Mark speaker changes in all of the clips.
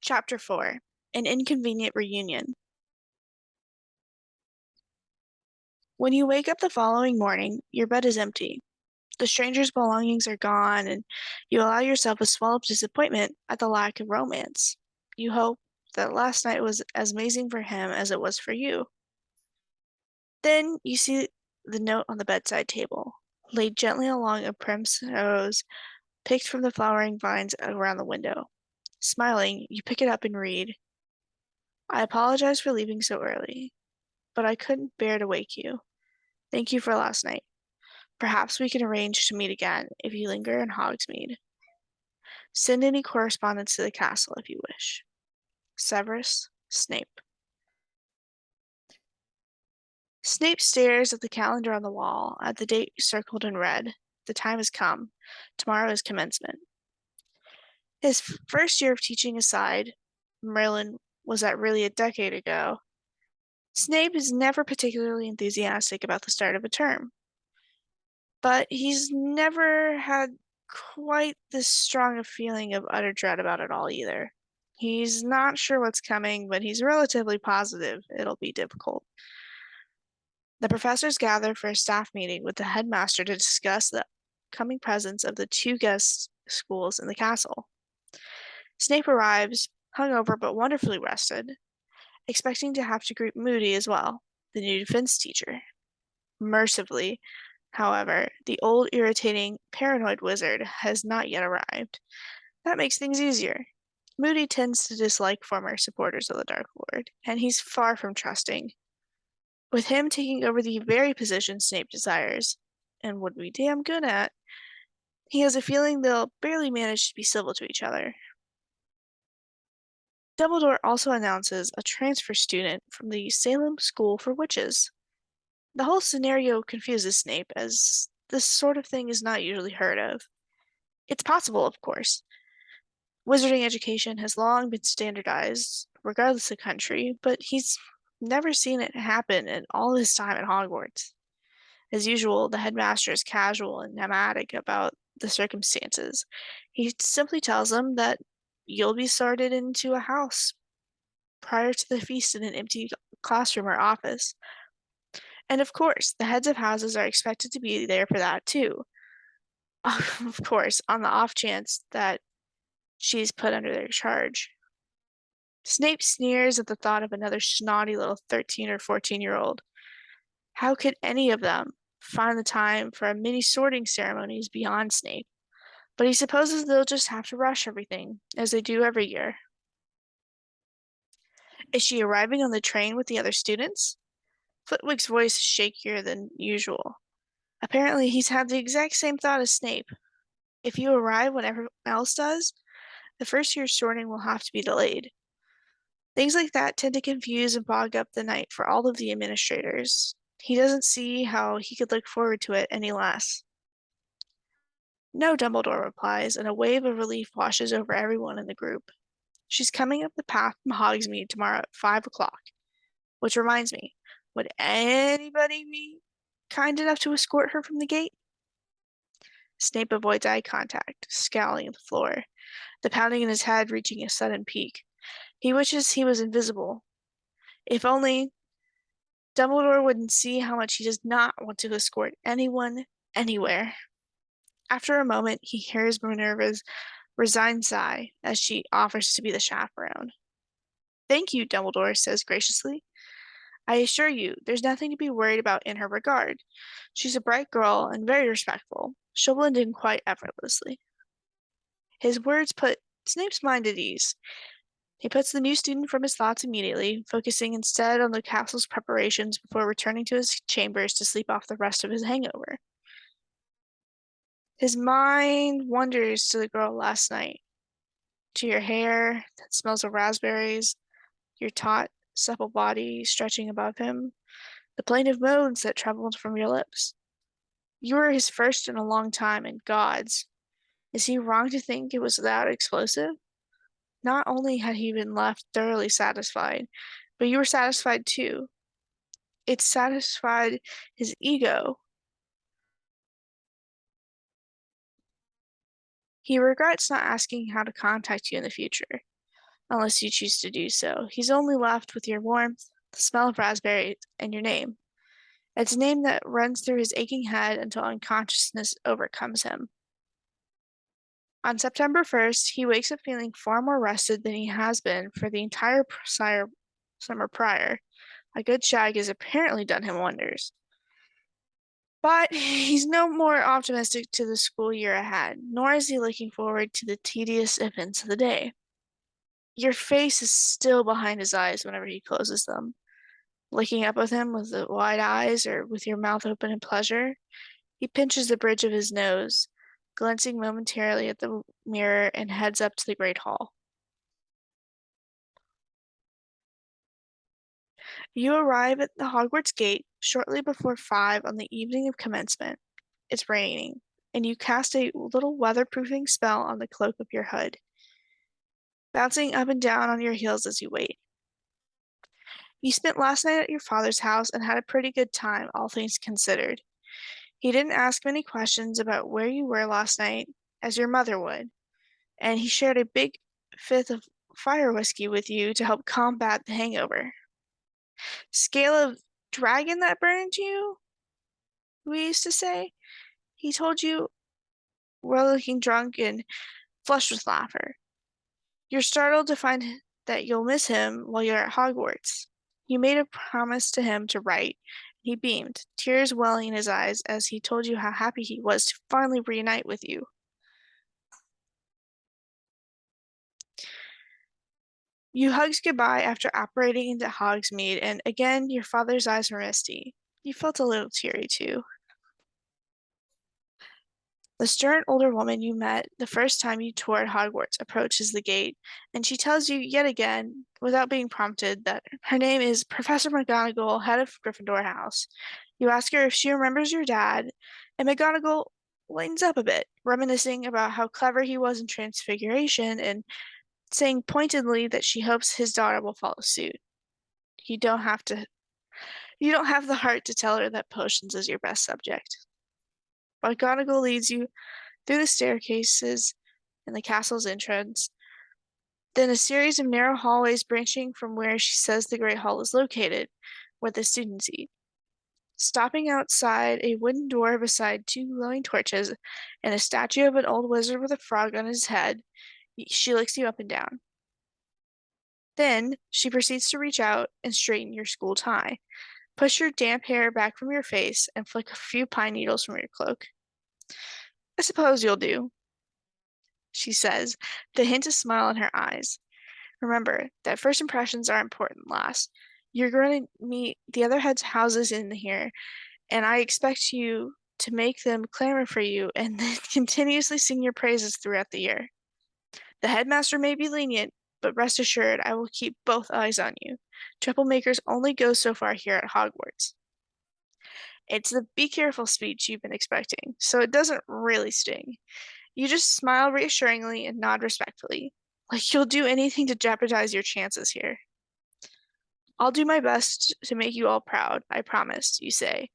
Speaker 1: Chapter 4 An Inconvenient Reunion. When you wake up the following morning, your bed is empty. The stranger's belongings are gone, and you allow yourself a swell of disappointment at the lack of romance. You hope that last night was as amazing for him as it was for you. Then you see the note on the bedside table, laid gently along a primrose rose picked from the flowering vines around the window. Smiling, you pick it up and read, I apologize for leaving so early, but I couldn't bear to wake you. Thank you for last night. Perhaps we can arrange to meet again if you linger in Hogsmeade. Send any correspondence to the castle if you wish. Severus Snape. Snape stares at the calendar on the wall, at the date circled in red. The time has come. Tomorrow is commencement. His first year of teaching aside, Merlin was that really a decade ago. Snape is never particularly enthusiastic about the start of a term, but he's never had quite this strong a feeling of utter dread about it all either. He's not sure what's coming, but he's relatively positive it'll be difficult. The professors gather for a staff meeting with the headmaster to discuss the coming presence of the two guest schools in the castle. Snape arrives, hungover but wonderfully rested, expecting to have to greet Moody as well, the new defense teacher. Mercifully, however, the old irritating paranoid wizard has not yet arrived. That makes things easier. Moody tends to dislike former supporters of the Dark Lord, and he's far from trusting. With him taking over the very position Snape desires, and would be damn good at, he has a feeling they'll barely manage to be civil to each other. Dumbledore also announces a transfer student from the Salem School for Witches. The whole scenario confuses Snape, as this sort of thing is not usually heard of. It's possible, of course. Wizarding education has long been standardized, regardless of country, but he's never seen it happen in all his time at Hogwarts. As usual, the headmaster is casual and pneumatic about the circumstances. He simply tells them that you'll be sorted into a house prior to the feast in an empty classroom or office. And of course, the heads of houses are expected to be there for that too. Of course, on the off chance that she's put under their charge. Snape sneers at the thought of another snotty little 13 or 14-year-old. How could any of them find the time for a mini sorting ceremony is beyond Snape, but he supposes they'll just have to rush everything, as they do every year. Is she arriving on the train with the other students? Flitwick's voice is shakier than usual. Apparently, he's had the exact same thought as Snape. If you arrive when everyone else does, the first year's sorting will have to be delayed. Things like that tend to confuse and bog up the night for all of the administrators. He doesn't see how he could look forward to it any less. No, Dumbledore replies, and a wave of relief washes over everyone in the group. She's coming up the path from Hogsmeade tomorrow at 5 o'clock. Which reminds me, would anybody be kind enough to escort her from the gate? Snape avoids eye contact, scowling at the floor, the pounding in his head reaching a sudden peak. He wishes he was invisible. If only Dumbledore wouldn't see how much he does not want to escort anyone anywhere. After a moment, he hears Minerva's resigned sigh as she offers to be the chaperone. Thank you, Dumbledore says graciously. I assure you, there's nothing to be worried about in her regard. She's a bright girl and very respectful. She'll blend in quite effortlessly. His words put Snape's mind at ease. He puts the new student from his thoughts immediately, focusing instead on the castle's preparations before returning to his chambers to sleep off the rest of his hangover. His mind wanders to the girl last night, to your hair that smells of raspberries, your taut, supple body stretching above him, the plaintive moans that trembled from your lips. You were his first in a long time, and gods, is he wrong to think it was that explosive? Not only had he been left thoroughly satisfied, but you were satisfied too. It satisfied his ego. He regrets not asking how to contact you in the future. unless you choose to do so. He's only left with your warmth, the smell of raspberries, and your name. It's a name that runs through his aching head until unconsciousness overcomes him. On September 1st, he wakes up feeling far more rested than he has been for the entire summer prior. A good shag has apparently done him wonders. But he's no more optimistic to the school year ahead, nor is he looking forward to the tedious events of the day. Your face is still behind his eyes whenever he closes them, looking up at him with the wide eyes or with your mouth open in pleasure. He pinches the bridge of his nose, glancing momentarily at the mirror, and heads up to the Great Hall. You arrive at the Hogwarts gate shortly before 5 on the evening of commencement. It's raining, and you cast a little weatherproofing spell on the cloak of your hood, bouncing up and down on your heels as you wait. You spent last night at your father's house and had a pretty good time, all things considered. He didn't ask many questions about where you were last night, as your mother would, and he shared a big fifth of fire whiskey with you to help combat the hangover. Scale of dragon that burned you, we used to say. He told you we're looking drunk and flushed with laughter. You're startled to find that you'll miss him while you're at Hogwarts. You made a promise to him to write. He beamed, tears welling in his eyes as he told you how happy he was to finally reunite with you. You hugged goodbye after operating into Hogsmeade, and again your father's eyes were misty. You felt a little teary too. The stern older woman you met the first time you toured Hogwarts approaches the gate, and she tells you yet again, without being prompted, that her name is Professor McGonagall, head of Gryffindor House. You ask her if she remembers your dad, and McGonagall lightens up a bit, reminiscing about how clever he was in Transfiguration and saying pointedly that she hopes his daughter will follow suit. You don't have to you don't have the heart to tell her that potions is your best subject. McGonagall leads you through the staircases in the castle's entrance, then a series of narrow hallways branching from where she says the Great Hall is located, where the students eat. Stopping outside a wooden door beside two glowing torches and a statue of an old wizard with a frog on his head, she looks you up and down. Then she proceeds to reach out and straighten your school tie, push your damp hair back from your face, and flick a few pine needles from your cloak. I suppose you'll do, she says, the hint of smile in her eyes. Remember that first impressions are important last. You're going to meet the other heads' houses in here, and I expect you to make them clamor for you and then continuously sing your praises throughout the year. The headmaster may be lenient, but rest assured I will keep both eyes on you. Troublemakers only go so far here at Hogwarts. It's the be careful speech you've been expecting, so it doesn't really sting. You just smile reassuringly and nod respectfully, like you'll do anything to jeopardize your chances here. I'll do my best to make you all proud, I promise, you say.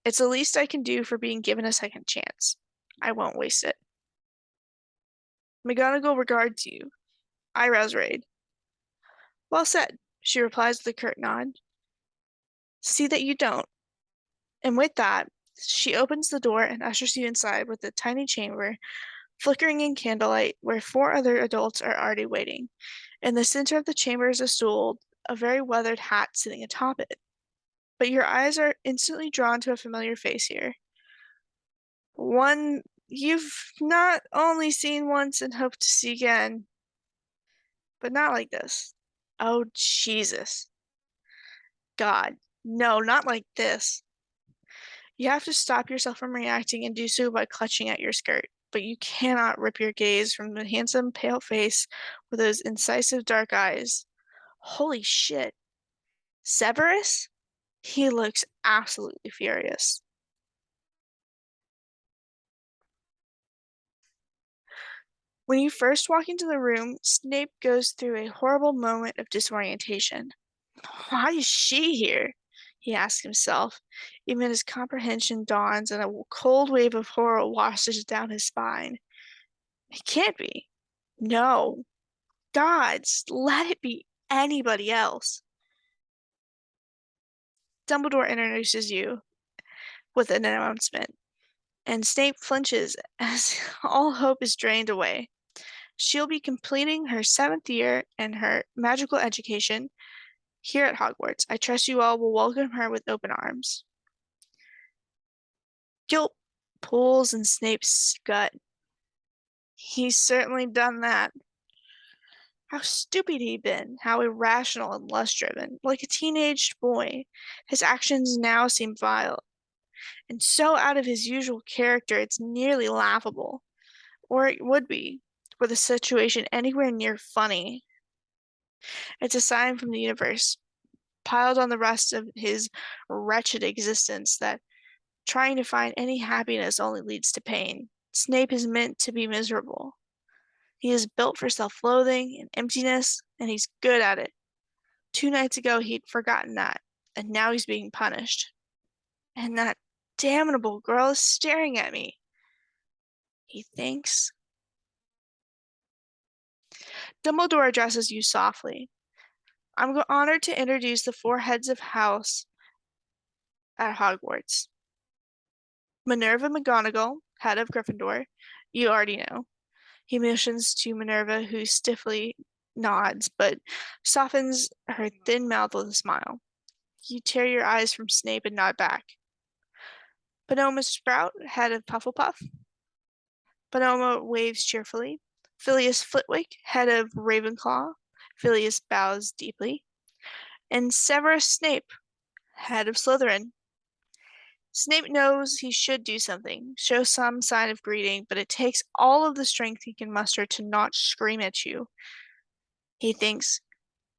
Speaker 1: It's the least I can do for being given a second chance. I won't waste it. McGonagall regards you, eyebrows raised. Well said, she replies with a curt nod. See that you don't. And with that, she opens the door and ushers you inside with a tiny chamber, flickering in candlelight, where four other adults are already waiting. In the center of the chamber is a stool, a very weathered hat sitting atop it. But your eyes are instantly drawn to a familiar face here. One you've not only seen once and hope to see again, but not like this. Oh, Jesus. God. No, not like this. You have to stop yourself from reacting and do so by clutching at your skirt, but you cannot rip your gaze from the handsome, pale face with those incisive dark eyes. Holy shit. Severus? He looks absolutely furious. When you first walk into the room, Snape goes through a horrible moment of disorientation. Why is she here? He asks himself. Even his comprehension dawns and a cold wave of horror washes down his spine. It can't be. No. Gods, let it be anybody else. Dumbledore introduces you with an announcement, and Snape flinches as all hope is drained away. She'll be completing her 7th year and her magical education here at Hogwarts. I trust you all will welcome her with open arms. Guilt pulls in Snape's gut. He's certainly done that. How stupid he'd been, how irrational and lust-driven, like a teenage boy. His actions now seem vile, and so out of his usual character it's nearly laughable. Or it would be, were the situation anywhere near funny. It's a sign from the universe, piled on the rest of his wretched existence, that trying to find any happiness only leads to pain. Snape is meant to be miserable. He is built for self-loathing and emptiness, and he's good at it. 2 nights ago he'd forgotten that, and now he's being punished. And that damnable girl is staring at me, he thinks. Dumbledore addresses you softly. I'm honored to introduce the 4 heads of house at Hogwarts. Minerva McGonagall, head of Gryffindor. You already know. He motions to Minerva, who stiffly nods, but softens her thin mouth with a smile. You tear your eyes from Snape and nod back. Bonoma Sprout, head of Pufflepuff. Bonoma waves cheerfully. Phileas Flitwick, head of Ravenclaw. Phileas bows deeply. And Severus Snape, head of Slytherin. Snape knows he should do something, show some sign of greeting, but it takes all of the strength he can muster to not scream at you. He thinks,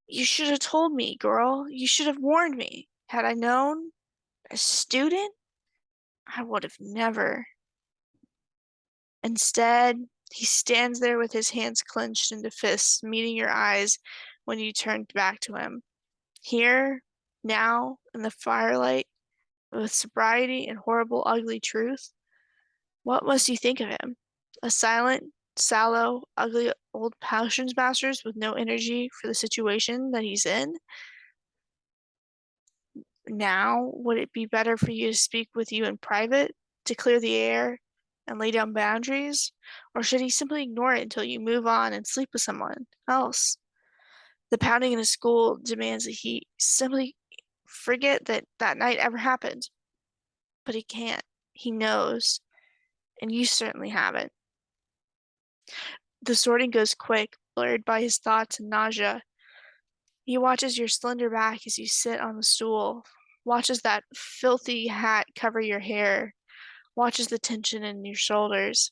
Speaker 1: you should have told me, girl. You should have warned me. Had I known, a student, I would have never. Instead, he stands there with his hands clenched into fists, meeting your eyes when you turn back to him. Here, now, in the firelight, with sobriety and horrible, ugly truth, what must you think of him? A silent, sallow, ugly old potions master with no energy for the situation that he's in? Now, would it be better for you to speak with you in private, to clear the air and lay down boundaries? Or should he simply ignore it until you move on and sleep with someone else? The pounding in his school demands that he simply forget that that night ever happened. But he can't. He knows. And you certainly haven't. The sorting goes quick, blurred by his thoughts and nausea. He watches your slender back as you sit on the stool, watches that filthy hat cover your hair, watches the tension in your shoulders.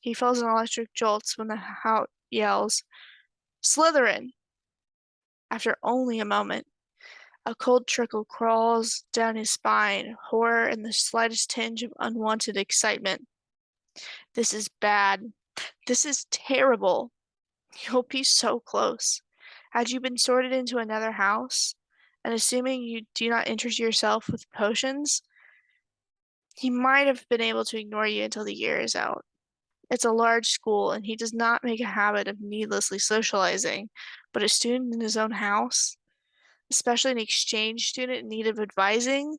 Speaker 1: He feels an electric jolt when the hout yells, Slytherin! After only a moment, a cold trickle crawls down his spine, horror and the slightest tinge of unwanted excitement. This is bad. This is terrible. You'll be so close. Had you been sorted into another house, and assuming you do not interest yourself with potions, he might have been able to ignore you until the year is out. It's a large school, and he does not make a habit of needlessly socializing, but a student in his own house, especially an exchange student in need of advising,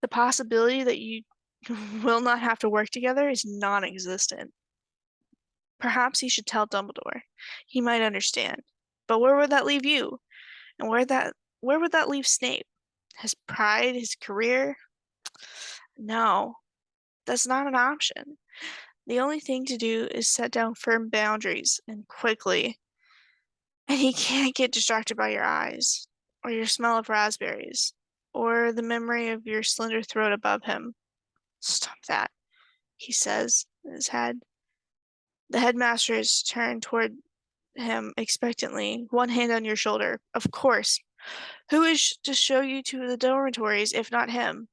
Speaker 1: the possibility that you will not have to work together is non-existent. Perhaps he should tell Dumbledore. He might understand. But where would that leave you? And where would that leave Snape? His pride, his career? No, that's not an option. The only thing to do is set down firm boundaries, and quickly. And he can't get distracted by your eyes, or your smell of raspberries, or the memory of your slender throat above him. Stop that, he says in his head. The headmaster is turned toward him expectantly, one hand on your shoulder. Of course. Who is to show you to the dormitories if not him?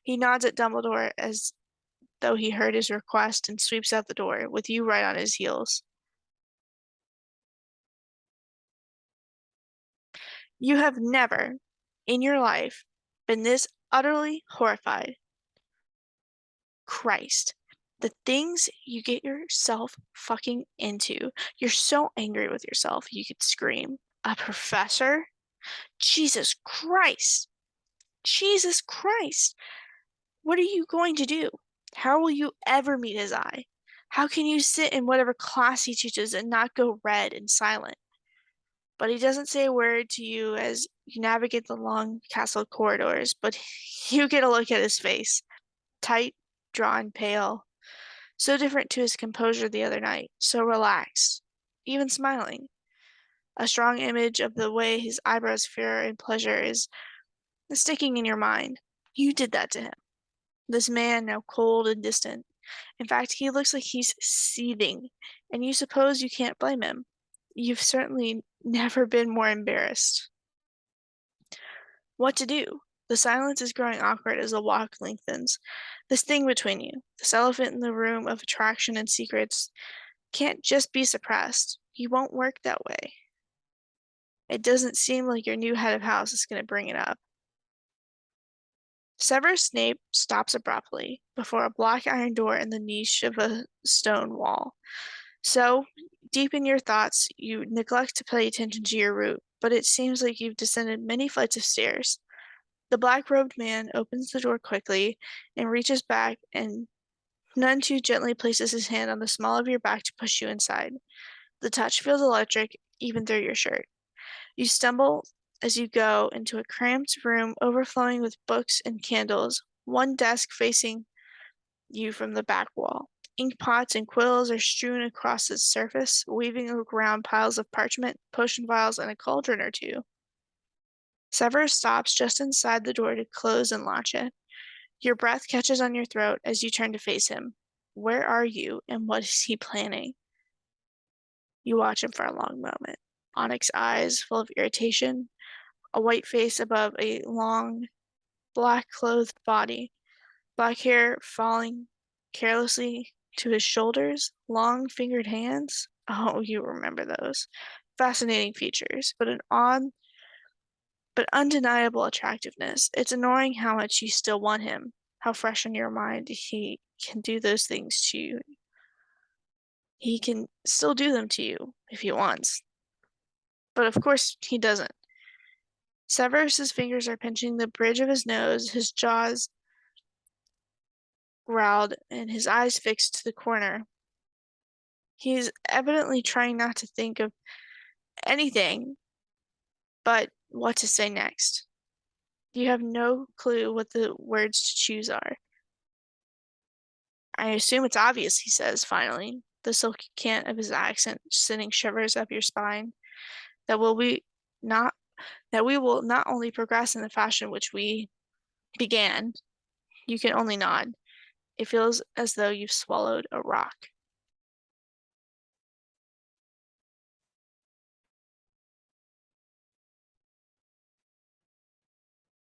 Speaker 1: He nods at Dumbledore as though he heard his request and sweeps out the door, with you right on his heels. You have never, in your life, been this utterly horrified. Christ. The things you get yourself fucking into. You're so angry with yourself, you could scream. A professor? Jesus Christ! Jesus Christ! What are you going to do? How will you ever meet his eye? How can you sit in whatever class he teaches and not go red and silent? But he doesn't say a word to you as you navigate the long castle corridors, but you get a look at his face. Tight, drawn, pale. So different to his composure the other night. So relaxed. Even smiling. A strong image of the way his eyebrows fear and pleasure is sticking in your mind. You did that to him. This man now cold and distant. In fact, he looks like he's seething, and you suppose you can't blame him. You've certainly never been more embarrassed. What to do? The silence is growing awkward as the walk lengthens. This thing between you, this elephant in the room of attraction and secrets, can't just be suppressed. You won't work that way. It doesn't seem like your new head of house is going to bring it up. Severus Snape stops abruptly before a black iron door in the niche of a stone wall. So, deep in your thoughts, you neglect to pay attention to your route, but it seems like you've descended many flights of stairs. The black-robed man opens the door quickly and reaches back and none too gently places his hand on the small of your back to push you inside. The touch feels electric, even through your shirt. You stumble as you go into a cramped room overflowing with books and candles, one desk facing you from the back wall. Ink pots and quills are strewn across its surface, weaving around piles of parchment, potion vials, and a cauldron or two. Severus stops just inside the door to close and latch it. Your breath catches on your throat as you turn to face him. Where are you, and what is he planning? You watch him for a long moment. Onyx eyes full of irritation, a white face above a long, black-clothed body, black hair falling carelessly to his shoulders, long-fingered hands. Oh, you remember those. Fascinating features, but an odd but undeniable attractiveness. It's annoying how much you still want him, how fresh in your mind he can do those things to you. He can still do them to you if he wants. But of course he doesn't. Severus's fingers are pinching the bridge of his nose, his jaws growled, and his eyes fixed to the corner. He's evidently trying not to think of anything but what to say next. You have no clue what the words to choose are. I assume it's obvious, he says finally, the silky cant of his accent sending shivers up your spine, that not that we will not only progress in the fashion which we began. You can only nod. It feels as though you've swallowed a rock.